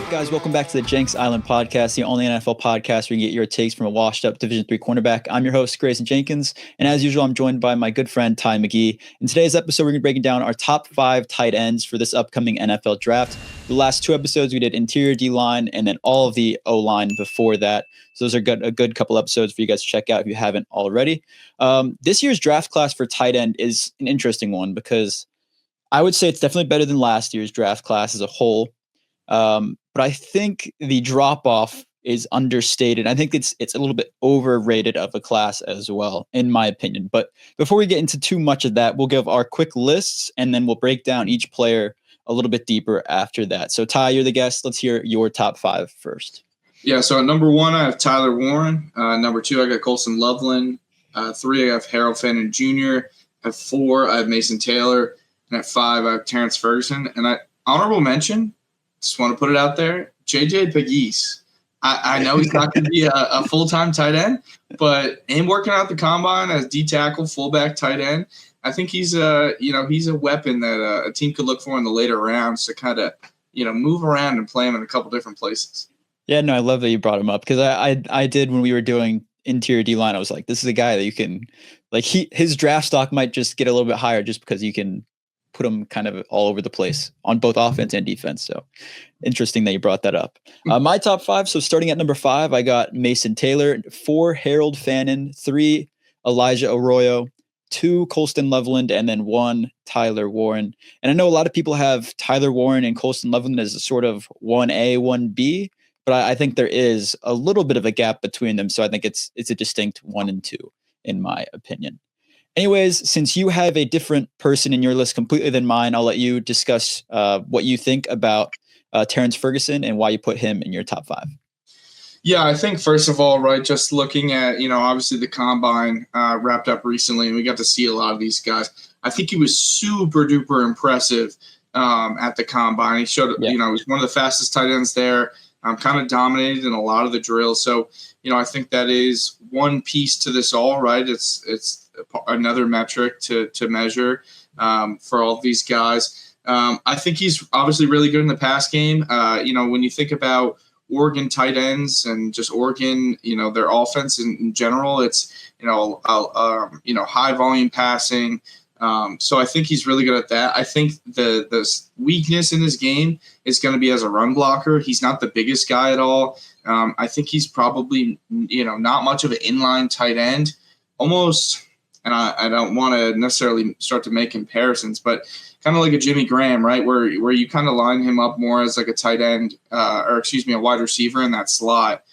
Guys, welcome back to the Jenks Island podcast, the only NFL podcast where you get your takes from a washed-up Division III cornerback. I'm your host, Grayson Jenkins, and as usual, I'm joined by my good friend, Ty McGee. In today's episode, we're going to be breaking down our top 5 tight ends for this upcoming NFL draft. The last 2 episodes, we did interior D-line and then all of the O-line before that. So those are a good couple episodes for you guys to check out if you haven't already. This year's draft class for tight end is an interesting one because I would say it's definitely better than last year's draft class as a whole. But I think the drop-off is understated. I think it's a little bit overrated of a class as well, in my opinion. But before we get into too much of that, we'll give our quick lists, and then we'll break down each player a little bit deeper after that. So, Ty, you're the guest. Let's hear your top 5 first. Yeah, so at number 1, I have Tyler Warren. Number 2, I got Colston Loveland. 3, I have Fannin Jr. At 4, I have Mason Taylor. And at 5, I have Terrance Ferguson. And honorable mention, just want to put it out there, J.J. Pegues. I know he's not going to be a full-time tight end, but him working out the combine as D-tackle, fullback, tight end, I think he's a weapon that a team could look for in the later rounds to kind of, move around and play him in a couple different places. Yeah, no, I love that you brought him up because I did when we were doing interior D-line. I was like, this is a guy that you can, like, his draft stock might just get a little bit higher just because you can put him kind of all over the place on both offense and defense. So interesting that you brought that up. My top 5. So starting at number 5, I got Mason Taylor. 4, Harold Fannin. 3, Elijah Arroyo. 2, Colston Loveland. And then 1, Tyler Warren. And I know a lot of people have Tyler Warren and Colston Loveland as a sort of 1A, 1B, but I think there is a little bit of a gap between them. So I think it's a distinct 1 and 2 in my opinion. Anyways, since you have a different person in your list completely than mine, I'll let you discuss what you think about Terrance Ferguson and why you put him in your top 5. Yeah, I think first of all, right, just looking at, obviously the combine wrapped up recently and we got to see a lot of these guys. I think he was super duper impressive at the combine. He showed, he was one of the fastest tight ends there, kind of dominated in a lot of the drills. So, I think that is one piece to this all, right? It's another metric to measure for all of these guys. I think he's obviously really good in the pass game. When you think about Oregon tight ends and just Oregon, their offense in general, it's, high volume passing. So I think he's really good at that. I think the weakness in his game is going to be as a run blocker. He's not the biggest guy at all. I think he's probably, not much of an inline tight end, almost. And I don't want to necessarily start to make comparisons, but kind of like a Jimmy Graham, right, where you kind of line him up more as like a tight end, a wide receiver in that slot.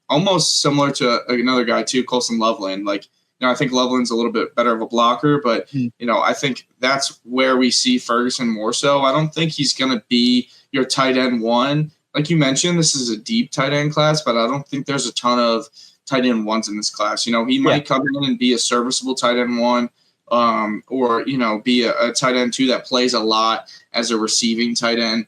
Almost similar to another guy too, Colston Loveland. Like, I think Loveland's a little bit better of a blocker, but I think that's where we see Ferguson more so. I don't think he's going to be your tight end 1. Like you mentioned, this is a deep tight end class, but I don't think there's a ton of tight end 1s in this class. He might come in and be a serviceable tight end 1, or be a tight end 2 that plays a lot as a receiving tight end.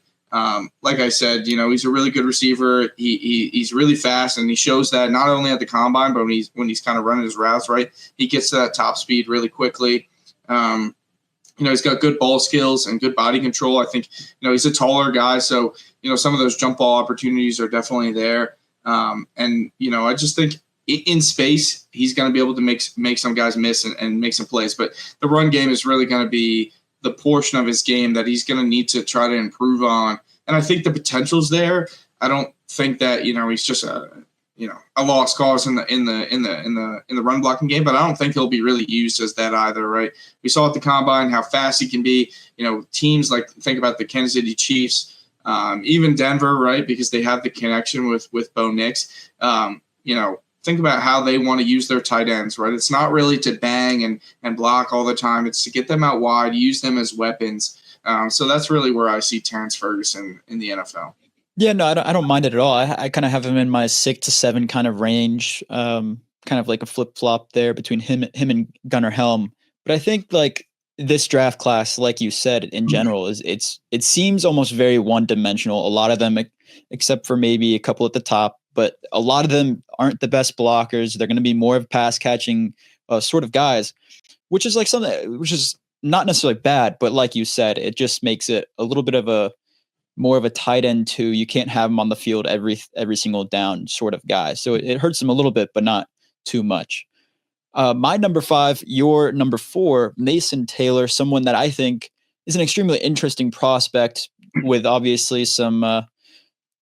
Like I said, he's a really good receiver. He's really fast, and he shows that not only at the combine, but when he's kind of running his routes, right, he gets to that top speed really quickly. He's got good ball skills and good body control. I think, he's a taller guy, so some of those jump ball opportunities are definitely there. I just think in space, he's going to be able to make some guys miss and make some plays. But the run game is really going to be the portion of his game that he's going to need to try to improve on. And I think the potential's there. I don't think that, he's just a lost cause in the run blocking game, but I don't think he'll be really used as that either, right? We saw at the combine how fast he can be. Teams like, think about the Kansas City Chiefs, even Denver, right? Because they have the connection with Bo Nix. Think about how they want to use their tight ends, right? It's not really to bang and block all the time. It's to get them out wide, use them as weapons. So that's really where I see Terrance Ferguson in the NFL. Yeah, no, I don't mind it at all. I kind of have him in my 6 to 7 kind of range, kind of like a flip-flop there between him and Gunnar Helm. But I think like this draft class, like you said, in general, it seems almost very one-dimensional. A lot of them, except for maybe a couple at the top, but a lot of them aren't the best blockers. They're going to be more of pass-catching sort of guys, which is like something which is not necessarily bad, but like you said, it just makes it a little bit of a more of a tight end too. You can't have him on the field every single down sort of guy. So it hurts him a little bit, but not too much. My number 5, your number 4, Mason Taylor, someone that I think is an extremely interesting prospect with obviously some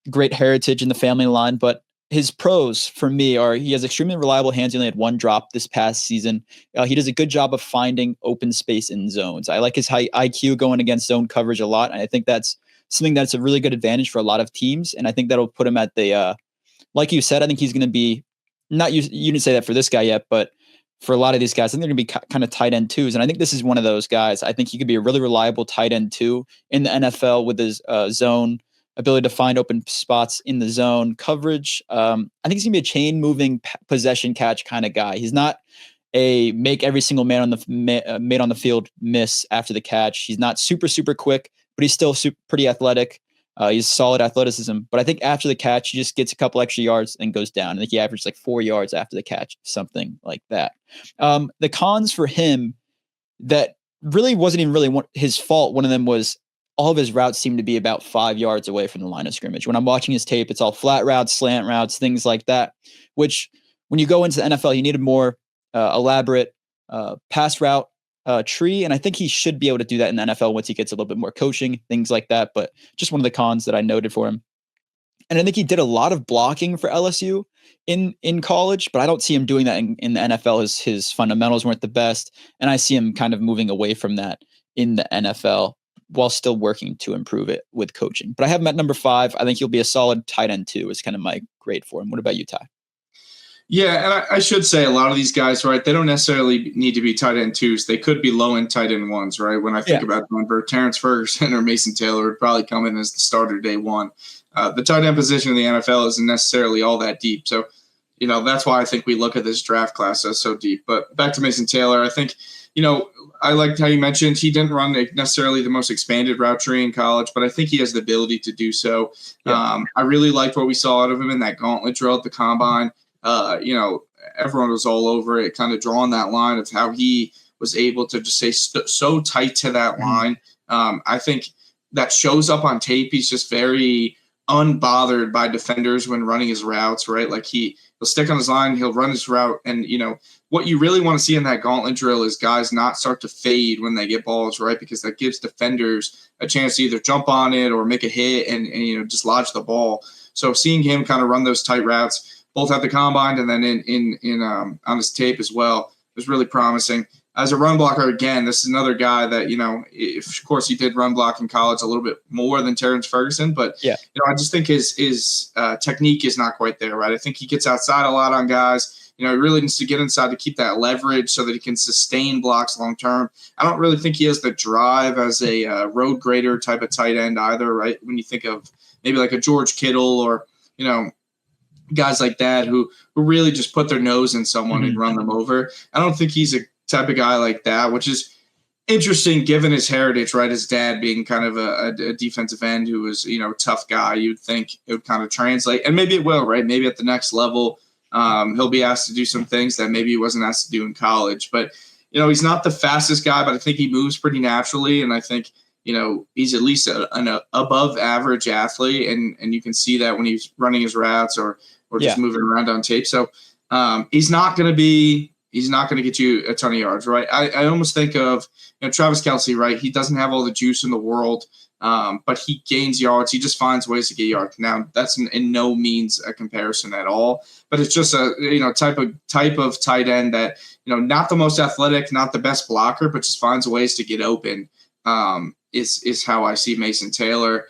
great heritage in the family line, but his pros for me are he has extremely reliable hands. He only had 1 drop this past season. He does a good job of finding open space in zones. I like his high IQ going against zone coverage a lot. And I think that's something that's a really good advantage for a lot of teams. And I think that'll put him at the, like you said, I think he's going to be not you didn't say that for this guy yet, but for a lot of these guys, I think they're going to be kind of tight end 2s. And I think this is one of those guys. I think he could be a really reliable tight end 2 in the NFL with his zone ability to find open spots in the zone coverage. I think he's gonna be a chain moving possession catch kind of guy. He's not a make every single man on the field miss after the catch. He's not super quick, but he's still pretty athletic. He's solid athleticism, but I think after the catch, he just gets a couple extra yards and goes down. I think he averaged like 4 yards after the catch, something like that. The cons for him that really wasn't even really his fault. One of them was all of his routes seem to be about 5 yards away from the line of scrimmage. When I'm watching his tape, it's all flat routes, slant routes, things like that, which when you go into the NFL, you need a more elaborate pass route tree. And I think he should be able to do that in the NFL once he gets a little bit more coaching, things like that. But just one of the cons that I noted for him. And I think he did a lot of blocking for LSU in college, but I don't see him doing that in the NFL. His fundamentals weren't the best. And I see him kind of moving away from that in the NFL while still working to improve it with coaching. But I have him at number 5. I think he'll be a solid tight end 2 is kind of my grade for him. What about you, Ty? Yeah, and I should say a lot of these guys, right, they don't necessarily need to be tight end 2s. They could be low-end tight end 1s, right? When I think about Denver, Terrance Ferguson or Mason Taylor would probably come in as the starter day 1. The tight end position in the NFL isn't necessarily all that deep. So, that's why I think we look at this draft class as so deep. But back to Mason Taylor, I think, I liked how you mentioned he didn't run necessarily the most expanded route tree in college, but I think he has the ability to do so. Yeah. I really liked what we saw out of him in that gauntlet drill at the combine. Everyone was all over it, kind of drawing that line of how he was able to just stay so tight to that line. I think that shows up on tape. He's just very unbothered by defenders when running his routes, right? Like he'll stick on his line, he'll run his route. And, what you really want to see in that gauntlet drill is guys not start to fade when they get balls, right? Because that gives defenders a chance to either jump on it or make a hit and just lodge the ball. So seeing him kind of run those tight routes, both at the combine and then in on his tape as well, was really promising. As a run blocker, again, this is another guy that, of course he did run block in college a little bit more than Terrance Ferguson, but I just think his technique is not quite there, right? I think he gets outside a lot on guys. He really needs to get inside to keep that leverage so that he can sustain blocks long term. I don't really think he has the drive as a road grader type of tight end either, right? When you think of maybe like a George Kittle or, guys like that who really just put their nose in someone and run them over. I don't think he's a type of guy like that, which is interesting given his heritage, right? His dad being kind of a defensive end who was, a tough guy. You'd think it would kind of translate, and maybe it will, right? Maybe at the next level, he'll be asked to do some things that maybe he wasn't asked to do in college. But, he's not the fastest guy, but I think he moves pretty naturally. And I think, he's at least an above average athlete. And you can see that when he's running his routes or just moving around on tape. So he's not going to get you a ton of yards, right? I almost think of Travis Kelce, right? He doesn't have all the juice in the world, but he gains yards. He just finds ways to get yards. Now, that's in no means a comparison at all, but it's just a type of tight end that not the most athletic, not the best blocker, but just finds ways to get open. Is how I see Mason Taylor.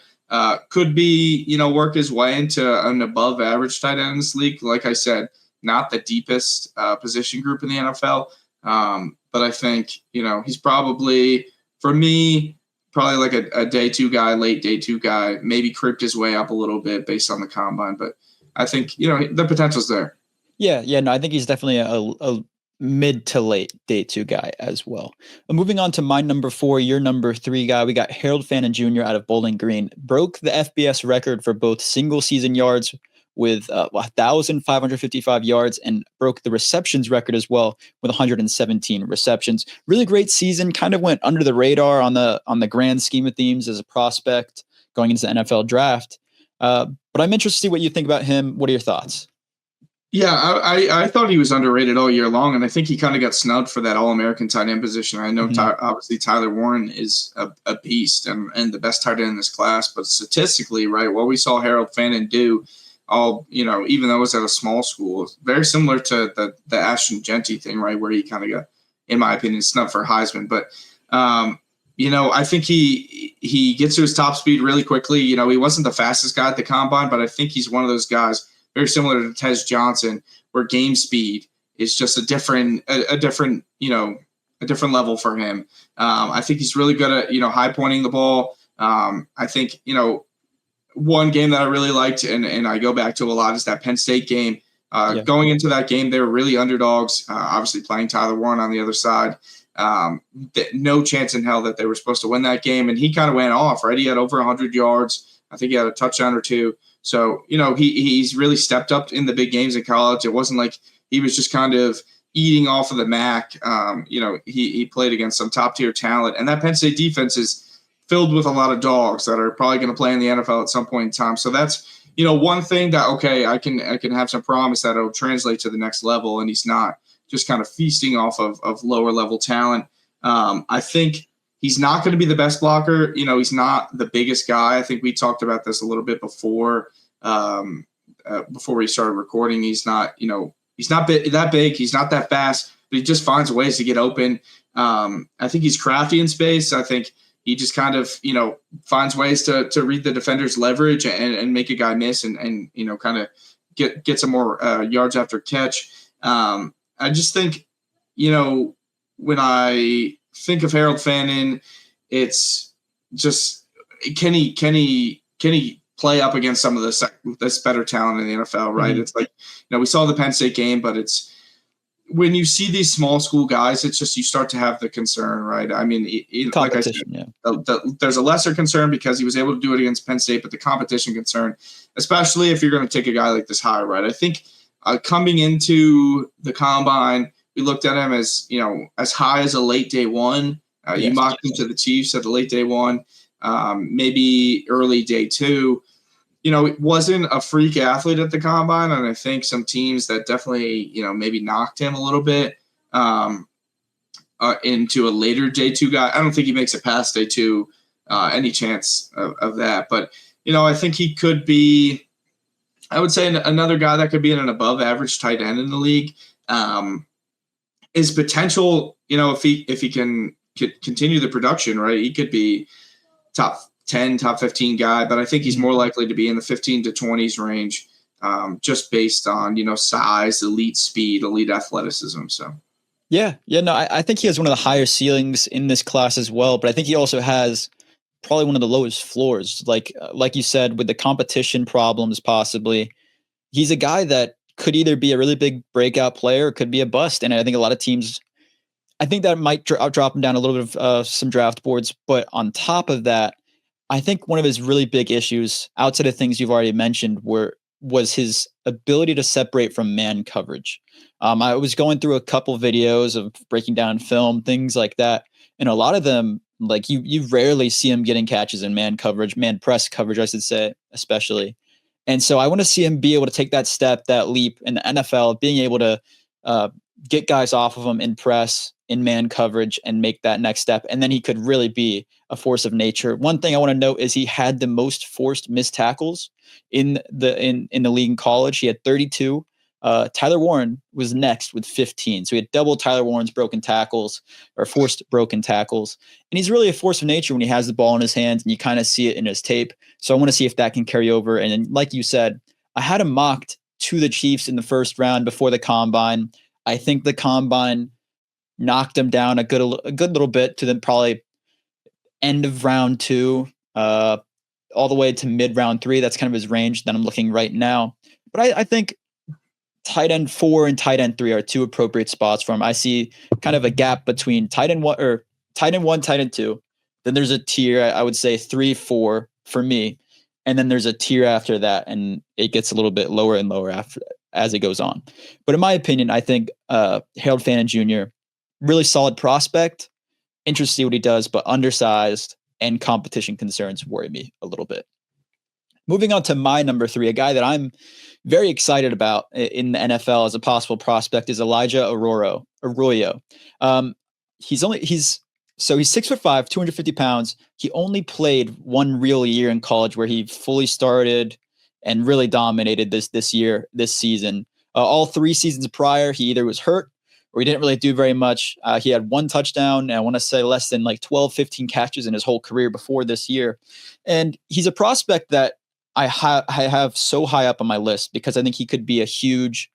Could be work his way into an above average tight end in this league. Like I said, not the deepest position group in the NFL. But I think, he's probably, for me, probably like a day 2 guy, late day 2 guy, maybe creeped his way up a little bit based on the combine. But I think, the potential's there. Yeah. No, I think he's definitely a mid to late day 2 guy as well. Moving on to my number 4, your number 3 guy, we got Harold Fannin Jr. out of Bowling Green. Broke the FBS record for both single season yards with 1,555 yards and broke the receptions record as well with 117 receptions. Really great season. Kind of went under the radar on the grand scheme of things as a prospect going into the NFL draft. But I'm interested to see what you think about him. What are your thoughts? Yeah, I thought he was underrated all year long, and I think he kind of got snubbed for that All-American tight end position. I know obviously Tyler Warren is a beast and the best tight end in this class, but statistically, right, what we saw Harold Fannin do, even though it was at a small school, very similar to the Ashton Genty thing, right, where he kind of got, in my opinion, snubbed for Heisman. But I think he gets to his top speed really quickly. He wasn't the fastest guy at the combine, but I think he's one of those guys very similar to Tez Johnson, where game speed is just a different level for him. I think he's really good at high pointing the ball. I think one game that I really liked and I go back to a lot is that Penn State game. Going into that game, they were really underdogs. Obviously, playing Tyler Warren on the other side. No chance in hell that they were supposed to win that game, and he kind of went off. Right, he had over 100 yards. I think he had a touchdown or two. So, he's really stepped up in the big games in college. It wasn't like he was just kind of eating off of the MAC. He played against some top-tier talent. And that Penn State defense is filled with a lot of dogs that are probably going to play in the NFL at some point in time. So that's, one thing that, okay, I can have some promise that it'll translate to the next level, and he's not just kind of feasting off of lower-level talent. I think he's not going to be the best blocker. He's not the biggest guy. I think we talked about this a little bit before we started recording. He's not that big. He's not that fast, but he just finds ways to get open. I think he's crafty in space. I think he just kind of, finds ways to read the defender's leverage and make a guy miss and kind of get some more yards after catch. I just think, when I think of Harold Fannin, it's just can he play up against some of this better talent in the NFL, right? Mm-hmm. It's like we saw the Penn State game, but it's when you see these small school guys, it's just you start to have the concern, right? I mean, like I said, there's a lesser concern because he was able to do it against Penn State, but the competition concern, especially if you're going to take a guy like this high, right? I think coming into the combine, we looked at him as, as high as a late day one. You mocked him to the Chiefs at the late day one, maybe early day two. It wasn't a freak athlete at the combine, and I think some teams that definitely, maybe knocked him a little bit into a later day two guy. I don't think he makes it past day two, any chance of that. But, I think he could be, I would say another guy that could be an above average tight end in the league. His potential, if he can continue the production, right, he could be top 10, top 15 guy, but I think he's more likely to be in the 15 to 20s range, just based on, size, elite speed, elite athleticism. So, I think he has one of the higher ceilings in this class as well, but I think he also has probably one of the lowest floors. Like you said, with the competition problems, possibly, he's a guy that could either be a really big breakout player or could be a bust. And I think a lot of teams, I think that might drop him down a little bit of some draft boards. But on top of that, I think one of his really big issues, outside of things you've already mentioned, was his ability to separate from man coverage. I was going through a couple videos of breaking down film, things like that. And a lot of them, like you rarely see him getting catches in man coverage, man press coverage, I should say, especially. And so I want to see him be able to take that step, that leap in the NFL, being able to get guys off of him in press, in man coverage, and make that next step. And then he could really be a force of nature. One thing I want to note is he had the most forced missed tackles in the league in college. He had 32. Tyler Warren was next with 15. So he had double Tyler Warren's broken tackles or forced broken tackles. And he's really a force of nature when he has the ball in his hands, and you kind of see it in his tape. So I want to see if that can carry over. And then, like you said, I had him mocked to the Chiefs in the first round before the combine. I think the combine knocked him down a good little bit to then probably end of round 2, all the way to mid round 3. That's kind of his range that I'm looking right now. But I think tight end 4 and tight end 3 are 2 appropriate spots for him. I see kind of a gap between tight end 1, tight end 2. Then there's a tier, I would say 3, 4 for me. and then there's a tier after that, and it gets a little bit lower and lower as it goes on. But in my opinion, I think Harold Fannin Jr., really solid prospect. Interested to see what he does, but undersized, and competition concerns worry me a little bit. Moving on to my number 3, a guy that I'm very excited about in the NFL as a possible prospect is Elijah Arroyo. He's 6'5", 250 pounds. He only played one real year in college where he fully started and really dominated this season. All 3 seasons prior, he either was hurt or he didn't really do very much. He had 1 touchdown, and I want to say less than like 12, 15 catches in his whole career before this year. And he's a prospect that I have so high up on my list because I think he could be a huge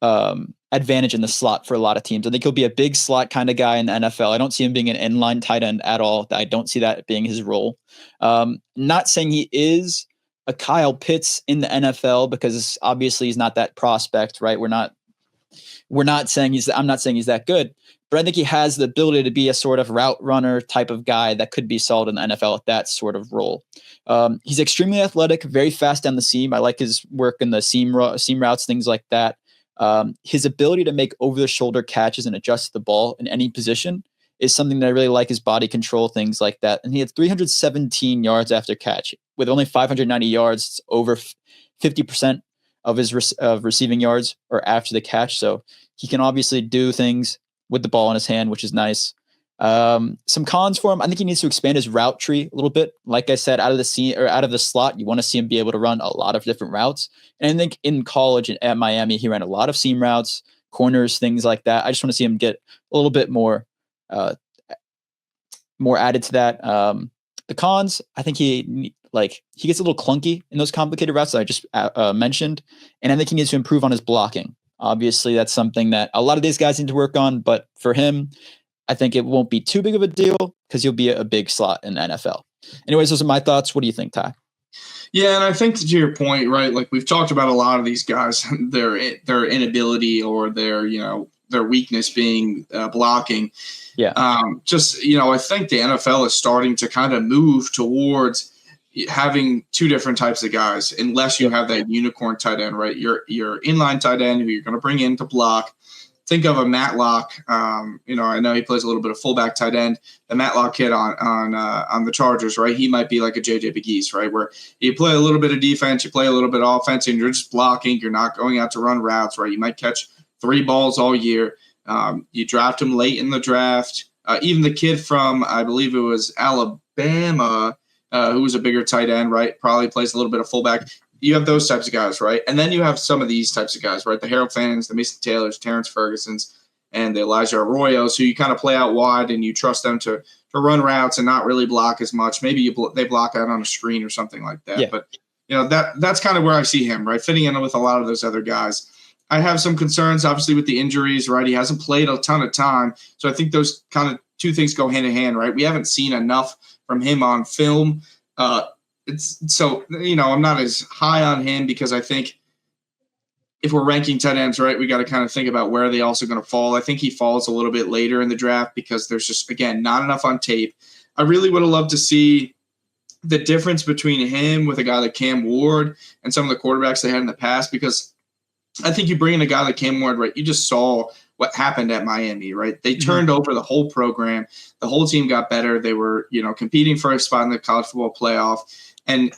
advantage in the slot for a lot of teams. I think he'll be a big slot kind of guy in the NFL. I don't see him being an inline tight end at all. I don't see that being his role. Not saying he is a Kyle Pitts in the NFL because obviously he's not that prospect, right? I'm not saying he's that good, but I think he has the ability to be a sort of route runner type of guy that could be solid in the NFL at that sort of role. He's extremely athletic, very fast down the seam. I like his work in the seam routes, things like that. His ability to make over-the-shoulder catches and adjust the ball in any position is something that I really like. His body control, things like that. And he had 317 yards after catch with only 590 yards, over 50% of his receiving yards or after the catch. So he can obviously do things with the ball in his hand, which is nice. Some cons for him. I think he needs to expand his route tree a little bit. Like I said, out of the slot, you want to see him be able to run a lot of different routes. And I think in college at Miami, he ran a lot of seam routes, corners, things like that. I just want to see him get a little bit more added to that. The cons, I think he gets a little clunky in those complicated routes that I just mentioned. And I think he needs to improve on his blocking. Obviously, that's something that a lot of these guys need to work on. But for him, I think it won't be too big of a deal because he'll be a big slot in the NFL. Anyways, those are my thoughts. What do you think, Ty? Yeah, and I think to your point, right, like we've talked about a lot of these guys, their inability or their weakness being blocking. Yeah. I think the NFL is starting to kind of move towards having 2 different types of guys, unless you have that unicorn tight end, right? Your inline tight end who you're going to bring in to block. Think of a Matlock. I know he plays a little bit of fullback tight end. The Matlock kid on the Chargers, right? He might be like a JJ McGee's, right? Where you play a little bit of defense, you play a little bit of offense, and you're just blocking. You're not going out to run routes, right? You might catch 3 balls all year. You draft him late in the draft. Even the kid from, I believe it was Alabama, who was a bigger tight end, right? Probably plays a little bit of fullback. You have those types of guys, right? And then you have some of these types of guys, right? The Harold Fannins, the Mason Taylors, Terrance Fergusons, and the Elijah Arroyos, who you kind of play out wide and you trust them to run routes and not really block as much. Maybe they block out on a screen or something like that. Yeah. But that's kind of where I see him, right? Fitting in with a lot of those other guys. I have some concerns, obviously, with the injuries, right? He hasn't played a ton of time. So I think those kind of 2 things go hand in hand, right? We haven't seen enough from him on film. I'm not as high on him because I think if we're ranking tight ends, right, we got to kind of think about where are they also going to fall. I think he falls a little bit later in the draft because there's just, again, not enough on tape. I really would have loved to see the difference between him with a guy like Cam Ward and some of the quarterbacks they had in the past, because I think you bring in a guy like Cam Ward, right, you just saw what happened at Miami, right? They turned over the whole program. The whole team got better. They were, competing for a spot in the college football playoff. And,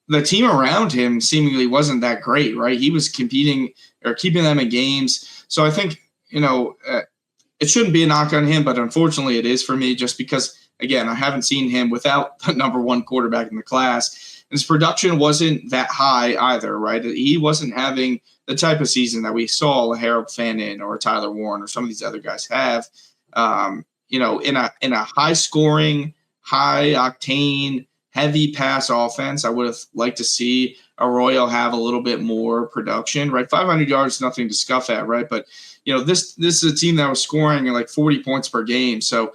the team around him seemingly wasn't that great, right? He was competing or keeping them in games. So I think, it shouldn't be a knock on him, but unfortunately it is for me just because, again, I haven't seen him without the number 1 quarterback in the class. And his production wasn't that high either, right? He wasn't having the type of season that we saw Harold Fannin or Tyler Warren or some of these other guys have, in a high-scoring, high-octane, heavy pass offense. I would have liked to see Arroyo have a little bit more production, right? 500 yards is nothing to scuff at, right? But, this is a team that was scoring like 40 points per game. So,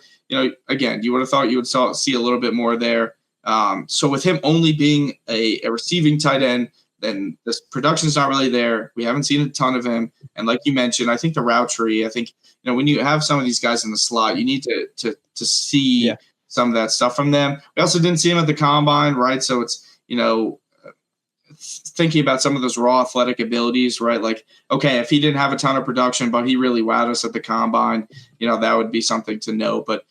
again, you would have thought you would see a little bit more there. So with him only being a receiving tight end, then this production's not really there. We haven't seen a ton of him. And like you mentioned, I think the route tree, I think, when you have some of these guys in the slot, you need to see some of that stuff from them. We also didn't see him at the combine, right? So you know, thinking about some of those raw athletic abilities, right? Like, okay, if he didn't have a ton of production, but he really wowed us at the combine, that would be something to know. But,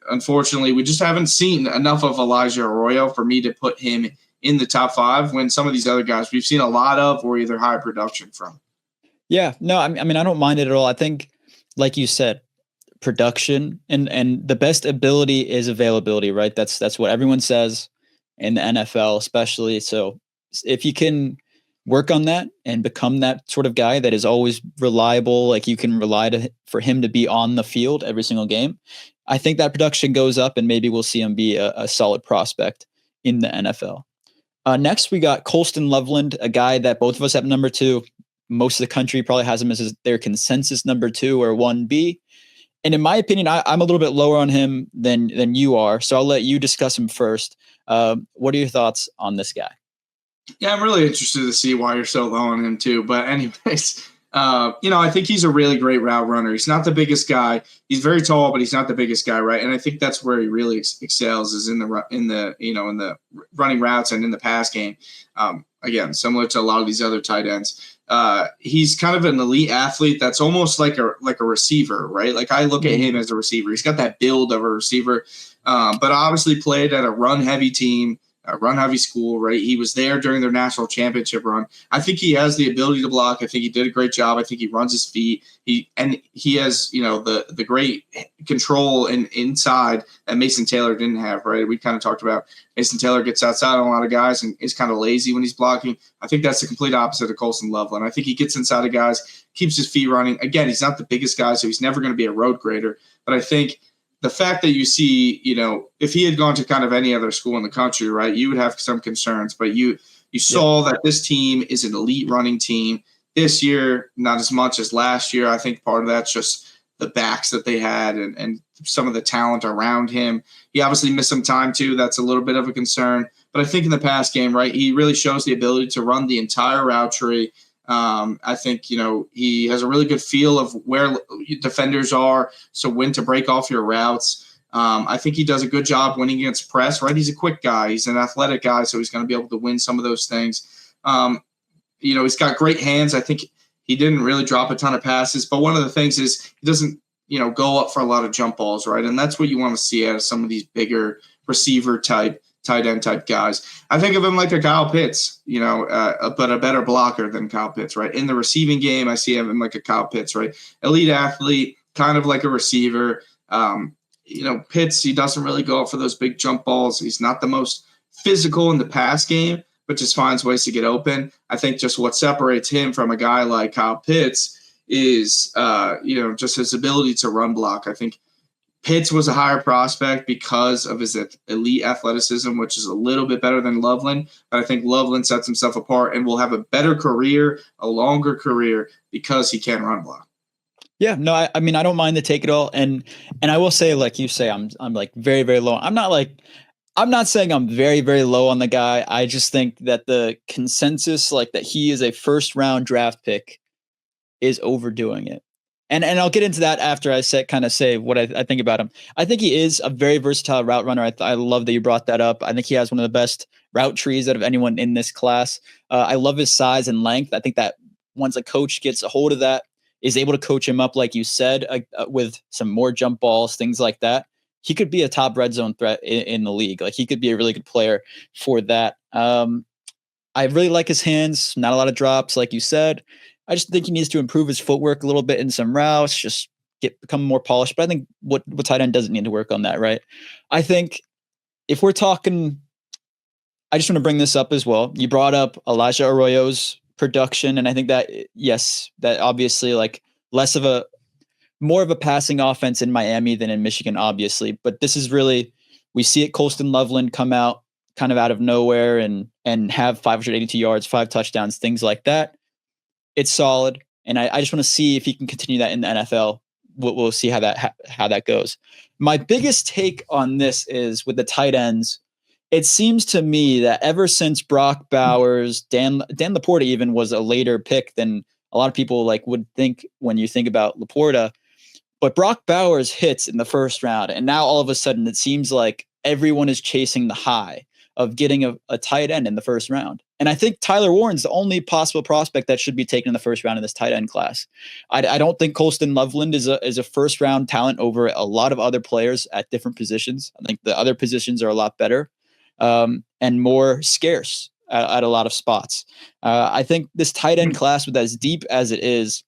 unfortunately, we just haven't seen enough of Elijah Arroyo for me to put him in the top 5 when some of these other guys we've seen a lot of or either high production from. Yeah, no, I mean, I don't mind it at all. I think, like you said, production and the best ability is availability, right? That's what everyone says in the NFL, especially. So if you can work on that and become that sort of guy that is always reliable, like you can rely for him to be on the field every single game, I think that production goes up and maybe we'll see him be a solid prospect in the NFL. Next, we got Colston Loveland, a guy that both of us have number 2. Most of the country probably has him as their consensus number 2 or 1B. And in my opinion, I'm a little bit lower on him than you are. So I'll let you discuss him first. What are your thoughts on this guy? Yeah, I'm really interested to see why you're so low on him too. But anyways, I think he's a really great route runner. He's not the biggest guy. He's very tall, but he's not the biggest guy, right? And I think that's where he really excels is in the running routes and in the pass game. Again, similar to a lot of these other tight ends. He's kind of an elite athlete that's almost like a receiver, right? Like I look at him as a receiver. He's got that build of a receiver, but obviously played at a run-heavy team, a run-heavy school, right? He was there during their national championship run. I think he has the ability to block. I think he did a great job. I think he runs his feet. He has, the great control and inside that Mason Taylor didn't have, right? We kind of talked about Mason Taylor gets outside on a lot of guys and is kind of lazy when he's blocking. I think that's the complete opposite of Colston Loveland. I think he gets inside of guys, keeps his feet running. Again, he's not the biggest guy, so he's never going to be a road grader. But I think the fact that you see, if he had gone to kind of any other school in the country, right, you would have some concerns. But you saw that this team is an elite running team. This year, not as much as last year. I think part of that's just the backs that they had and some of the talent around him. He obviously missed some time too. That's a little bit of a concern. But I think in the pass game, right, he really shows the ability to run the entire route tree. I think, he has a really good feel of where defenders are, so when to break off your routes. I think he does a good job winning against press, right? He's a quick guy. He's an athletic guy, so he's going to be able to win some of those things. He's got great hands. I think he didn't really drop a ton of passes, but one of the things is he doesn't, go up for a lot of jump balls, right? And that's what you want to see out of some of these bigger receiver type, tight end type guys. I think of him like a Kyle Pitts, but a better blocker than Kyle Pitts, right? In the receiving game, I see him like a Kyle Pitts, right? Elite athlete, kind of like a receiver. Pitts, he doesn't really go up for those big jump balls. He's not the most physical in the pass game, but just finds ways to get open. I think just what separates him from a guy like Kyle Pitts is, just his ability to run block. I think Pitts was a higher prospect because of his elite athleticism, which is a little bit better than Loveland. But I think Loveland sets himself apart and will have a better career, a longer career, because he can run block. Yeah, no, I mean, I don't mind the take at all. And I will say, like you say, I'm like very, very low. I'm not saying I'm very, very low on the guy. I just think that the consensus, like that he is a first round draft pick, is overdoing it. And I'll get into that after I say what I think about him. I think he is a very versatile route runner. I love that you brought that up. I think he has one of the best route trees out of anyone in this class. I love his size and length. I think that once a coach gets a hold of that, is able to coach him up, like you said, with some more jump balls, things like that, he could be a top red zone threat in the league. Like he could be a really good player for that. I really like his hands, not a lot of drops, like you said. I just think he needs to improve his footwork a little bit in some routes, just become more polished. But I think what tight end doesn't need to work on that, right? I think if we're talking, I just want to bring this up as well. You brought up Elijah Arroyo's production, and I think that, yes, that obviously like more of a passing offense in Miami than in Michigan, obviously. But this is really, we see it Colston Loveland come out kind of out of nowhere and have 582 yards, 5 touchdowns, things like that. It's solid, and I just want to see if he can continue that in the NFL. We'll see how that goes. My biggest take on this is with the tight ends. It seems to me that ever since Brock Bowers, Dan Laporta even was a later pick than a lot of people would think when you think about Laporta, but Brock Bowers hits in the first round, and now all of a sudden it seems like everyone is chasing the high. of getting a tight end in the first round. And I think Tyler Warren's the only possible prospect that should be taken in the first round in this tight end class. I don't think Colston Loveland is a first round talent over a lot of other players at different positions. I think the other positions are a lot better and more scarce at a lot of spots. I think this tight end class, with as deep as it is,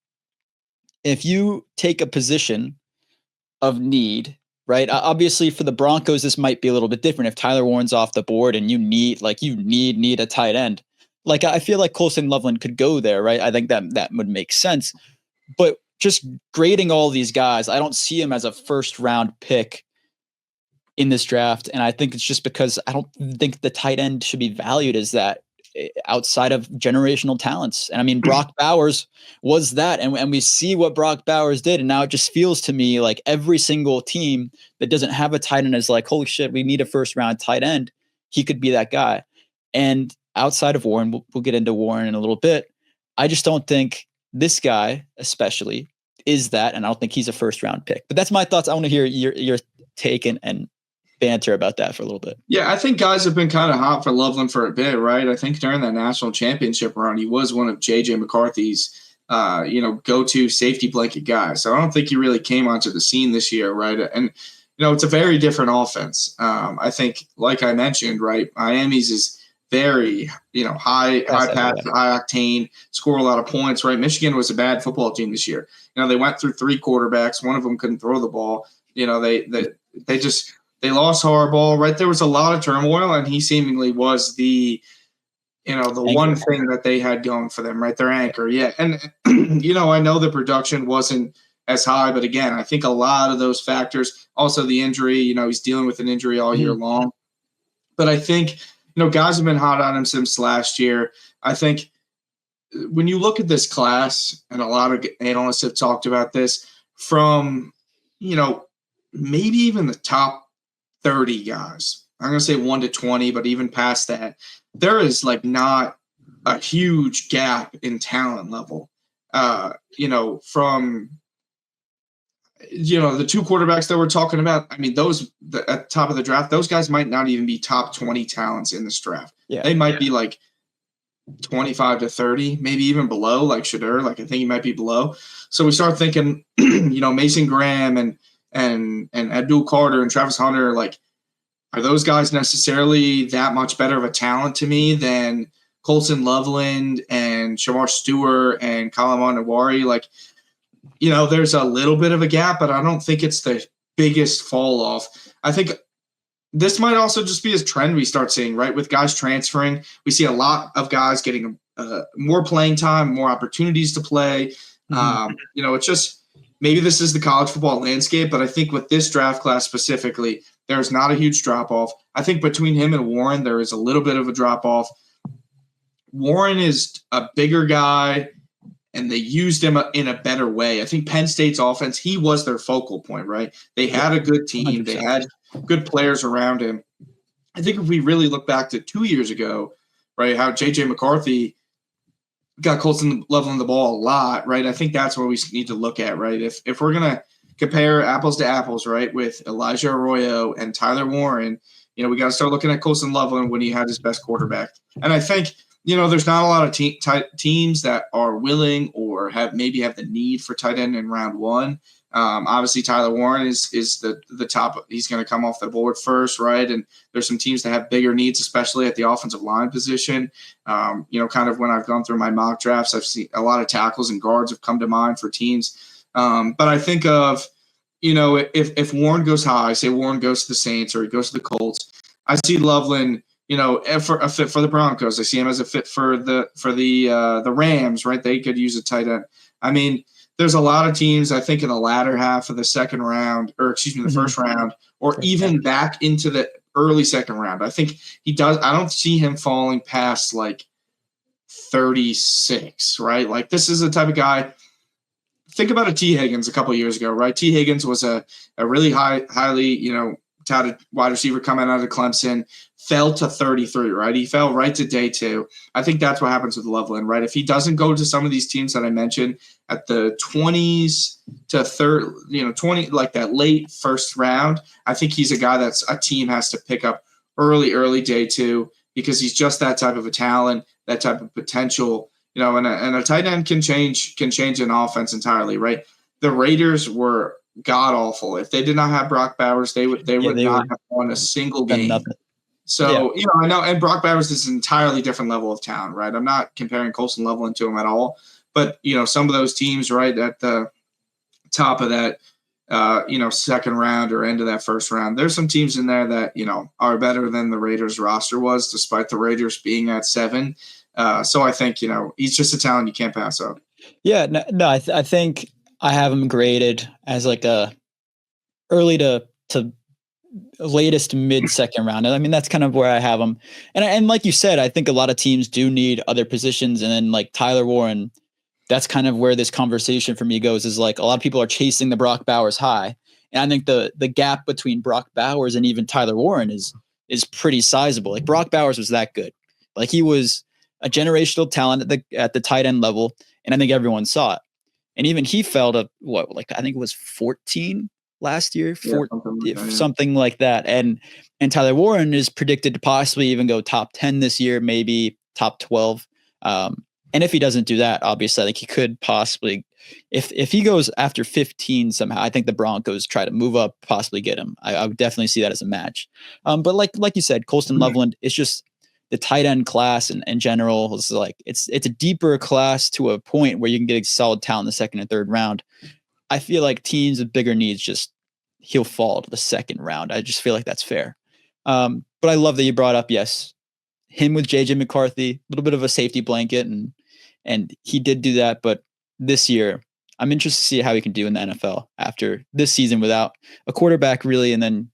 if you take a position of need, right? Obviously, for the Broncos, this might be a little bit different. If Tyler Warren's off the board and you need a tight end, like I feel like Colston Loveland could go there, right? I think that would make sense. But just grading all these guys, I don't see him as a first round pick in this draft, and I think it's just because I don't think the tight end should be valued as that outside of generational talents. And I mean, Brock Bowers was that, and we see what Brock Bowers did, and now it just feels to me like every single team that doesn't have a tight end is like, holy shit, we need a first round tight end. He could be that guy. And outside of Warren, we'll get into Warren in a little bit. I just don't think this guy especially is that, and I don't think he's a first round pick. But that's my thoughts. I want to hear your take and banter about that for a little bit. Yeah, I think guys have been kind of hot for Loveland for a bit, right? I think during that national championship run, he was one of J.J. McCarthy's, go-to safety blanket guys. So I don't think he really came onto the scene this year, right? And, it's a very different offense. I think, like I mentioned, right, Miami's is very, high pass, high octane, score a lot of points, right? Michigan was a bad football team this year. They went through 3 quarterbacks. One of them couldn't throw the ball. They lost Harbaugh, right? There was a lot of turmoil, and he seemingly was the one thing that they had going for them, right? Their anchor, yeah. And, I know the production wasn't as high, but again, I think a lot of those factors, also the injury, he's dealing with an injury all year long. But I think, guys have been hot on him since last year. I think when you look at this class, and a lot of analysts have talked about this, from, maybe even the top 30 guys. I'm going to say 1 to 20, but even past that, there is not a huge gap in talent level. From the 2 quarterbacks that we're talking about, I mean, those at the top of the draft, those guys might not even be top 20 talents in this draft. Yeah. They might be 25 to 30, maybe even below, like Shadur. I think he might be below. So we start thinking, Mason Graham and Abdul Carter and Travis Hunter, are those guys necessarily that much better of a talent to me than Colston Loveland and Shamar Stewart and Kalaman Nawari? There's a little bit of a gap, but I don't think it's the biggest fall off. I think this might also just be a trend we start seeing, right? With guys transferring, we see a lot of guys getting more playing time, more opportunities to play. It's just, maybe this is the college football landscape, but I think with this draft class specifically, there's not a huge drop-off. I think between him and Warren, there is a little bit of a drop-off. Warren is a bigger guy, and they used him in a better way. I think Penn State's offense, he was their focal point, right? They had a good team. 100%. They had good players around him. I think if we really look back to 2 years ago, right, how J.J. McCarthy got Colston Loveland the ball a lot, right? I think that's what we need to look at, right? If we're going to compare apples to apples, right, with Elijah Arroyo and Tyler Warren, we got to start looking at Colston Loveland when he had his best quarterback. And I think, there's not a lot of teams that are willing or have the need for tight end in round 1. Obviously, Tyler Warren is the top. He's going to come off the board first, right? And there's some teams that have bigger needs, especially at the offensive line position. Kind of when I've gone through my mock drafts, I've seen a lot of tackles and guards have come to mind for teams. But I think of, if Warren goes high, say Warren goes to the Saints or he goes to the Colts, I see Loveland, for a fit for the Broncos. I see him as a fit for the Rams, right? They could use a tight end. I mean, there's a lot of teams, I think, in the latter half of the second round, the first round, or even back into the early second round. I think he does. I don't see him falling past 36, right? This is the type of guy. Think about a T. Higgins a couple of years ago, right? T. Higgins was a really highly, touted wide receiver coming out of Clemson, fell to 33, right? He fell right to day 2. I think that's what happens with Loveland, right? If he doesn't go to some of these teams that I mentioned at the 20s to 20, that late first round, I think he's a guy that's a team has to pick up early day two, because he's just that type of a talent, that type of potential, and a tight end can change an offense entirely, right? The Raiders were god awful. If they did not have Brock Bowers, they would not have won a single game. Nothing. So, I know, and Brock Bowers is an entirely different level of talent, right? I'm not comparing Colston Loveland to him at all, but, some of those teams, right, at the top of that, second round or end of that first round, there's some teams in there that, are better than the Raiders roster was, despite the Raiders being at 7. So I think, he's just a talent you can't pass up. Yeah, no, I think I have him graded as like a early to latest mid-second round. I mean, that's kind of where I have him. And like you said, I think a lot of teams do need other positions. And then like Tyler Warren, that's kind of where this conversation for me goes, is like a lot of people are chasing the Brock Bowers high. And I think the gap between Brock Bowers and even Tyler Warren is pretty sizable. Like Brock Bowers was that good. Like he was a generational talent at the tight end level. And I think everyone saw it. And even he fell to I think it was 14 last year, something like that. And Tyler Warren is predicted to possibly even go top 10 this year, maybe top 12. And if he doesn't do that, obviously, I think he could possibly, if he goes after 15 somehow, I think the Broncos try to move up, possibly get him. I would definitely see that as a match. But like you said, Colston Loveland, it's just the tight end class in general is like, it's a deeper class to a point where you can get a solid talent in the second and third round. I feel like teams with bigger needs he'll fall to the second round. I just feel like that's fair. But I love that you brought up, yes, him with JJ McCarthy, a little bit of a safety blanket, and he did do that. But this year, I'm interested to see how he can do in the NFL after this season without a quarterback really, and then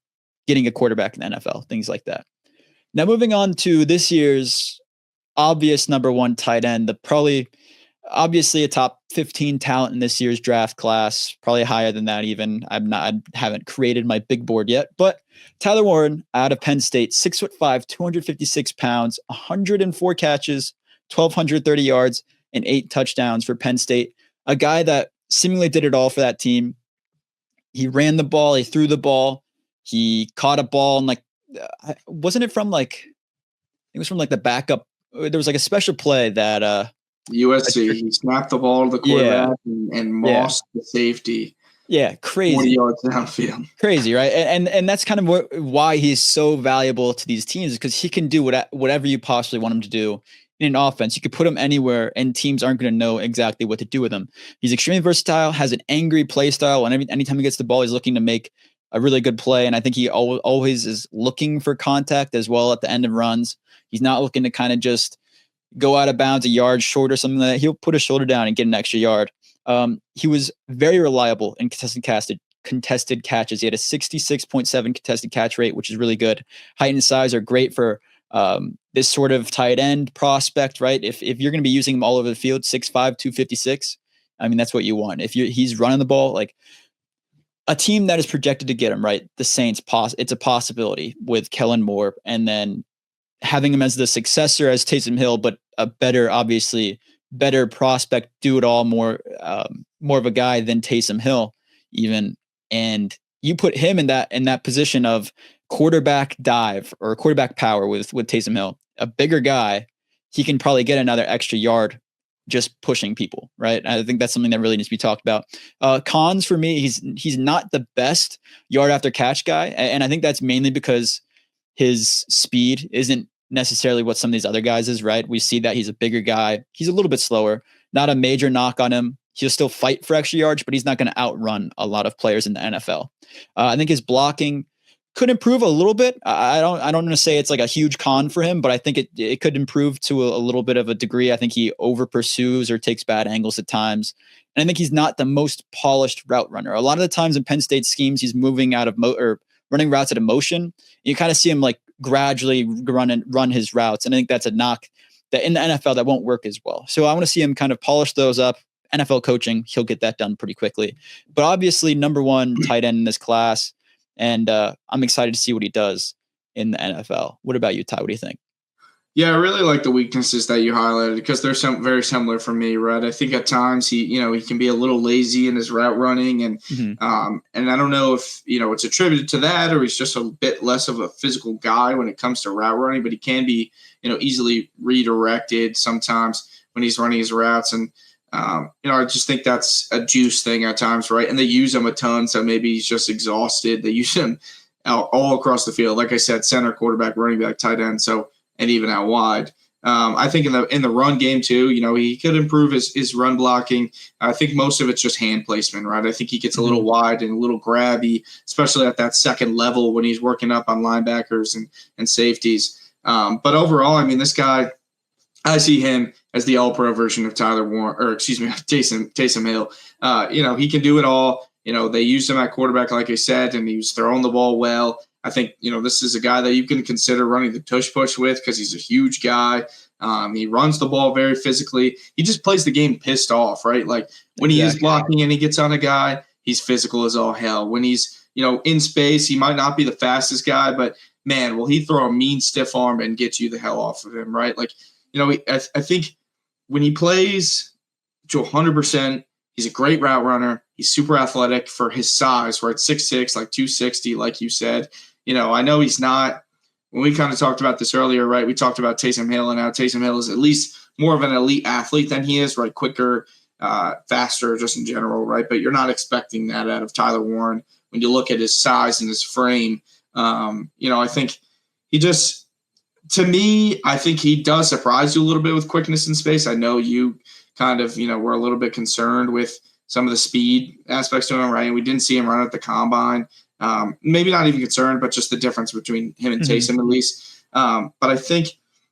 getting a quarterback in the NFL, things like that. Now moving on to this year's obvious number one tight end, obviously a top 15 talent in this year's draft class, probably higher than that even. I haven't created my big board yet, but Tyler Warren out of Penn State, 6'5", 256 pounds, 104 catches, 1,230 yards, and 8 touchdowns for Penn State. A guy that seemingly did it all for that team. He ran the ball, he threw the ball, he caught a ball, and wasn't it from it was from the backup. There was a special play that USC, he snapped the ball to the quarterback and mossed the safety. Yeah, crazy. 40 yards downfield. Crazy, right? And that's kind of why he's so valuable to these teams, because he can do whatever you possibly want him to do in an offense. You could put him anywhere, and teams aren't going to know exactly what to do with him. He's extremely versatile, has an angry play style, and anytime he gets the ball, he's looking to make a really good play. And I think he always is looking for contact as well at the end of runs. He's not looking to kind of just go out of bounds a yard short or something like that. He'll put his shoulder down and get an extra yard. He was very reliable in contested catches. He had a 66.7 contested catch rate, which is really good. Height and size are great for this sort of tight end prospect, right? If you're going to be using him all over the field, 6'5", 256, I mean, that's what you want. If he's running the ball, like a team that is projected to get him, right? The Saints, it's a possibility with Kellen Moore, and then having him as the successor as Taysom Hill, but a better prospect, do it all, more of a guy than Taysom Hill even. And you put him in that position of quarterback dive or quarterback power with Taysom Hill, a bigger guy, he can probably get another extra yard just pushing people, right? I think that's something that really needs to be talked about. Cons for me, he's not the best yard after catch guy. And I think that's mainly because his speed isn't necessarily what some of these other guys is, right? We see that he's a bigger guy. He's a little bit slower, not a major knock on him. He'll still fight for extra yards, but he's not going to outrun a lot of players in the NFL. I think his blocking could improve a little bit. I don't want to say it's like a huge con for him, but I think it could improve to a little bit of a degree. I think he over pursues or takes bad angles at times. And I think he's not the most polished route runner. A lot of the times in Penn State schemes, he's moving out of running routes out of motion. You kind of see him like gradually run his routes. And I think that's a knock that in the NFL that won't work as well. So I want to see him kind of polish those up. NFL coaching, he'll get that done pretty quickly. But obviously, number one tight end in this class. And I'm excited to see what he does in the NFL. What about you, Ty? What do you think? Yeah, I really like the weaknesses that you highlighted because they're very similar for me, right? I think at times he can be a little lazy in his route running, and I don't know if it's attributed to that or he's just a bit less of a physical guy when it comes to route running, but he can be easily redirected sometimes when he's running his routes, and I just think that's a juice thing at times, right? And they use him a ton, so maybe he's just exhausted. They use him out all across the field, like I said, center, quarterback, running back, tight end, and even out wide. I think in the run game too, he could improve his run blocking. I think most of it's just hand placement, right? I think he gets a little wide and a little grabby, especially at that second level when he's working up on linebackers and safeties. But overall, I mean, this guy, I see him as the all-pro version of Taysom Hill. He can do it all. They used him at quarterback, like I said, and he was throwing the ball well. I think, this is a guy that you can consider running the tush-push with because he's a huge guy. He runs the ball very physically. He just plays the game pissed off, right? Like when he is blocking and he gets on a guy, he's physical as all hell. When he's, in space, he might not be the fastest guy, but man, will he throw a mean stiff arm and get you the hell off of him, right? Like, I think when he plays to 100%, he's a great route runner. He's super athletic for his size, right? 6'6", like 260, like you said. I know he's not – when we kind of talked about this earlier, right, we talked about Taysom Hill and how Taysom Hill is at least more of an elite athlete than he is, right, quicker, faster just in general, right? But you're not expecting that out of Tyler Warren when you look at his size and his frame. I think he just – to me, I think he does surprise you a little bit with quickness in space. I know you kind of, were a little bit concerned with some of the speed aspects to him, right? We didn't see him run at the combine. Maybe not even concerned, but just the difference between him and Taysom at least. But I think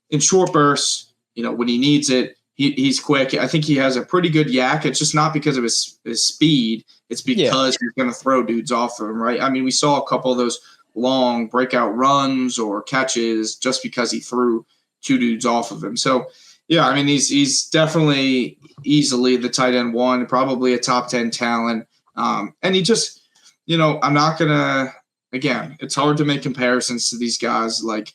in short bursts, when he needs it, he's quick. I think he has a pretty good yak. It's just not because of his speed. It's because he's going to throw dudes off of him, right? I mean, we saw a couple of those long breakout runs or catches just because he threw two dudes off of him. So, yeah, I mean, he's definitely easily the tight end one, probably a top 10 talent. And he just – I'm not going to – again, it's hard to make comparisons to these guys. Like,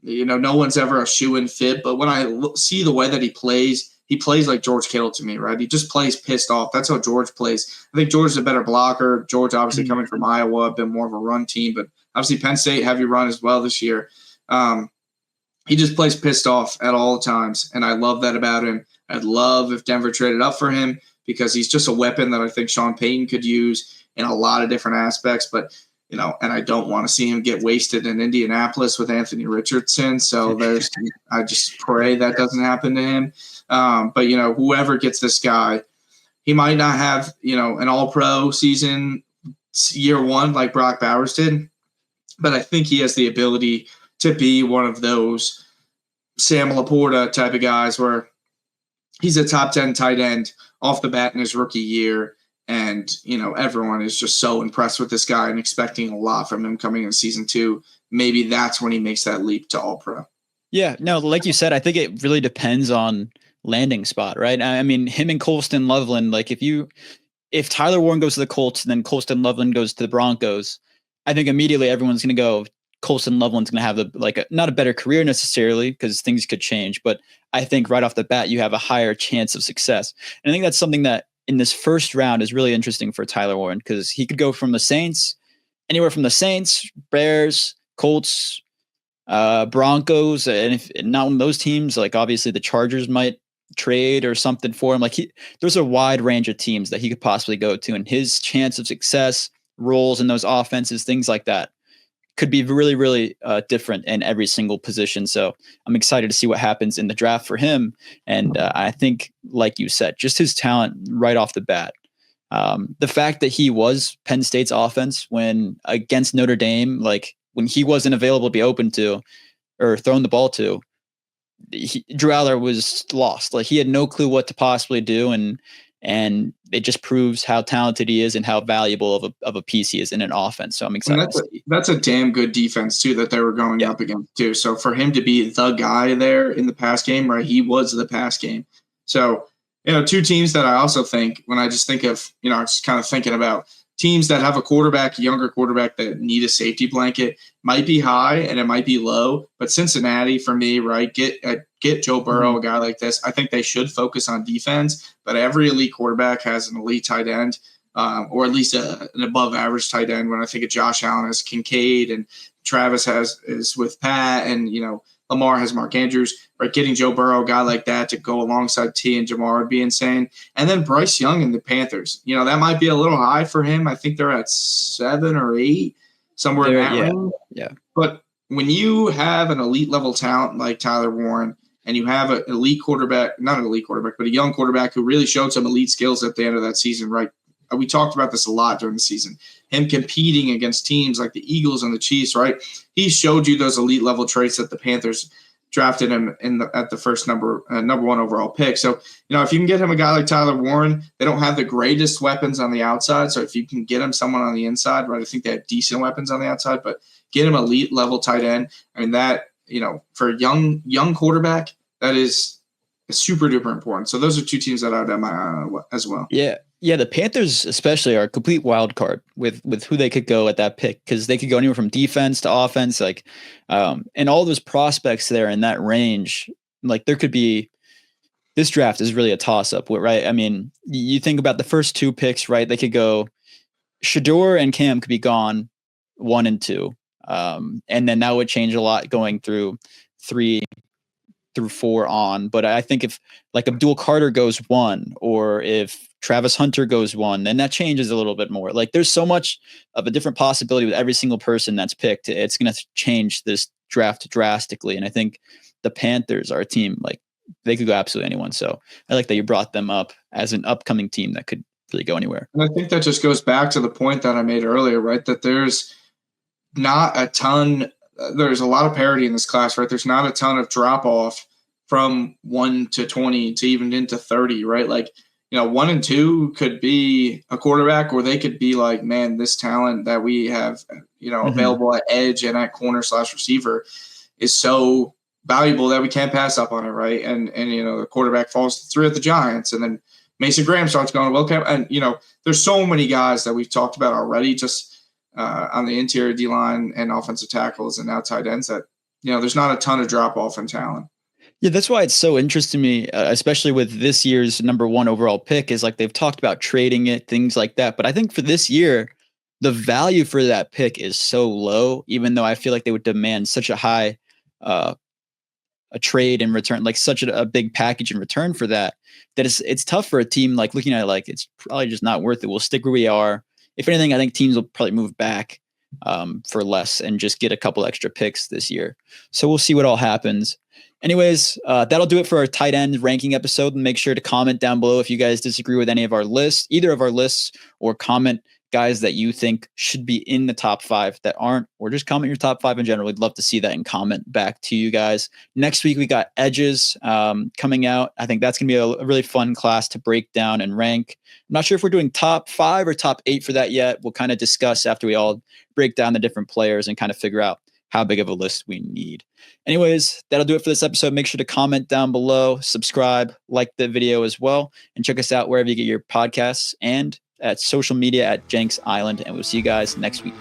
no one's ever a shoe-in fit. But when I see the way that he plays like George Kittle to me, right? He just plays pissed off. That's how George plays. I think George is a better blocker. George, obviously, coming from Iowa, been more of a run team. But obviously Penn State, heavy run as well this year. He just plays pissed off at all times, and I love that about him. I'd love if Denver traded up for him because he's just a weapon that I think Sean Payton could use in a lot of different aspects, but and I don't want to see him get wasted in Indianapolis with Anthony Richardson. So I just pray that doesn't happen to him. But whoever gets this guy, he might not have an All-Pro season year one like Brock Bowers did, but I think he has the ability to be one of those Sam Laporta type of guys where he's a top 10 tight end off the bat in his rookie year. And, everyone is just so impressed with this guy and expecting a lot from him coming in season 2. Maybe that's when he makes that leap to All-Pro. Yeah, no, like you said, I think it really depends on landing spot, right? I mean, him and Colston Loveland, like if Tyler Warren goes to the Colts and then Colston Loveland goes to the Broncos, I think immediately everyone's going to go, Colston Loveland's going to have not a better career necessarily because things could change. But I think right off the bat, you have a higher chance of success. And I think that's something that in this first round is really interesting for Tyler Warren because he could go from the Saints, anywhere from the Saints, Bears, Colts, Broncos, and if not one of those teams, like obviously the Chargers might trade or something for him. Like there's a wide range of teams that he could possibly go to, and his chance of success, roles in those offenses, things like that, could be really, really different in every single position. So I'm excited to see what happens in the draft for him. And I think, like you said, just his talent right off the bat. The fact that he was Penn State's offense when against Notre Dame, like when he wasn't available to be open to or thrown the ball to, Drew Aller was lost. Like he had no clue what to possibly do. And it just proves how talented he is and how valuable of a piece he is in an offense. So I'm excited. That's a damn good defense too that they were going up against too. So for him to be the guy there in the pass game, right? He was the pass game. So, two teams that I also think when I just think of, just kind of thinking about teams that have a younger quarterback that need a safety blanket might be high and it might be low. But Cincinnati, for me, right, get Joe Burrow, a guy like this. I think they should focus on defense, but every elite quarterback has an elite tight end, or at least an above average tight end. When I think of Josh Allen as Kincaid and Travis is with Pat, and Lamar has Mark Andrews, right? Getting Joe Burrow, a guy like that, to go alongside T and Jamar would be insane. And then Bryce Young and the Panthers. That might be a little high for him. I think they're at 7 or 8, somewhere in that range. Yeah. But when you have an elite level talent like Tyler Warren, and you have an elite quarterback, not an elite quarterback, but a young quarterback who really showed some elite skills at the end of that season, right? We talked about this a lot during the season. Him competing against teams like the Eagles and the Chiefs, right? He showed you those elite level traits that the Panthers drafted him at the first number 1 overall pick. So, if you can get him a guy like Tyler Warren, they don't have the greatest weapons on the outside. So if you can get him someone on the inside, right? I think they have decent weapons on the outside, but get him elite level tight end. I mean, that, for a young quarterback, that is super duper important. So those are 2 teams that I would have my eye on as well. Yeah, the Panthers especially are a complete wild card with who they could go at that pick, because they could go anywhere from defense to offense, and all those prospects there in that range. Like, there could be, this draft is really a toss up, right? I mean, you think about the first 2 picks, right? They could go, Shador and Cam could be gone 1 and 2, and then that would change a lot going through 3 through 4 on. But I think if like Abdul Carter goes 1, or if Travis Hunter goes 1, then that changes a little bit more. Like, there's so much of a different possibility with every single person that's picked. It's going to change this draft drastically. And I think the Panthers are a team, like, they could go absolutely anyone. So I like that you brought them up as an upcoming team that could really go anywhere. And I think that just goes back to the point that I made earlier, right? That there's not a ton, there's a lot of parity in this class, right? There's not a ton of drop off from 1 to 20 to even into 30, right? Like, 1 and 2 could be a quarterback, or they could be like, man, this talent that we have, available at edge and at corner / receiver is so valuable that we can't pass up on it, right? And the quarterback falls to 3 at the Giants, and then Mason Graham starts going, well, and there's so many guys that we've talked about already, just on the interior D-line and offensive tackles and now tight ends, that there's not a ton of drop off in talent. Yeah, that's why it's so interesting to me, especially with this year's number 1 overall pick, is like they've talked about trading it, things like that. But I think for this year, the value for that pick is so low, even though I feel like they would demand such a high a trade in return, like such a big package in return for that it's tough for a team like looking at it like it's probably just not worth it. We'll stick where we are. If anything, I think teams will probably move back for less and just get a couple extra picks this year. So we'll see what all happens. Anyways, that'll do it for our tight end ranking episode. And make sure to comment down below if you guys disagree with any of our lists, either of our lists, or comment guys that you think should be in the top 5 that aren't, or just comment your top 5 in general. We'd love to see that and comment back to you guys. Next week, we got edges coming out. I think that's going to be a really fun class to break down and rank. I'm not sure if we're doing top 5 or top 8 for that yet. We'll kind of discuss after we all break down the different players and kind of figure out how big of a list we need. Anyways, that'll do it for this episode. Make sure to comment down below, subscribe, like the video as well, and check us out wherever you get your podcasts and at social media at Jenks Island. And we'll see you guys next week.